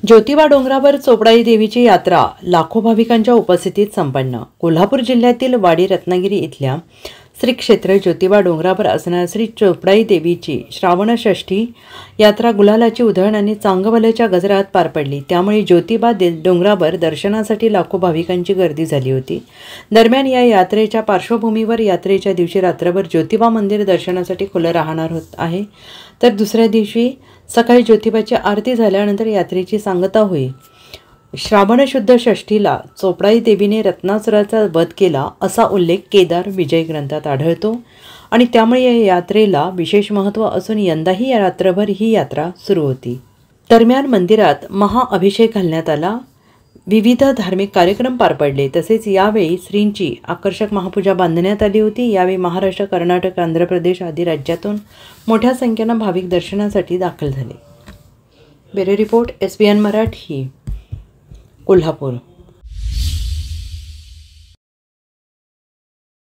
ज्योतिबा डोंगरावर चोपडाई देवीची यात्रा लाखो भाविकांच्या उपस्थितीत संपन्न। कोल्हापूर जिल्ह्यातील वाडी रत्नागिरी इथल्या श्री क्षेत्र ज्योतिबा डोंगरावर असणाऱ्या श्री चोपडाई देवीची श्रावण षष्ठी यात्रा गुलालाची उधळण आणि चांगभल्याच्या गजरात पार पडली। त्यामुळे ज्योतिबा डोंगरावर दर्शनासाठी लाखो भाविकांची गर्दी झाली होती। दरम्यान या यात्रेच्या पार्श्वभूमीवर यात्रेच्या दिवशी रात्रभर ज्योतिबा मंदिर दर्शनासाठी खुलं राहणार आहे, तर दुसऱ्या दिवशी सकाळी ज्योतिबाची आरती झाल्यानंतर यात्रेची सांगता होईल। श्रावण शुद्ध षष्ठीला चोपडाई देवीने रत्नासुराचा वध केला असा उल्लेख केदार विजय ग्रंथात आढळतो आणि त्यामुळे या यात्रेला विशेष महत्त्व असून यंदाही या रात्रभर ही यात्रा सुरू होती। दरम्यान मंदिरात महाअभिषेक घालण्यात आला, विविध धार्मिक कार्यक्रम पार पडले, तसेच यावेळी श्रींची आकर्षक महापूजा बांधण्यात आली होती। यावेळी महाराष्ट्र, कर्नाटक, आंध्र प्रदेश आदी राज्यातून मोठ्या संख्येने भाविक दर्शनासाठी दाखल झाले। Bureau report SBN Marathi, Kolhapur.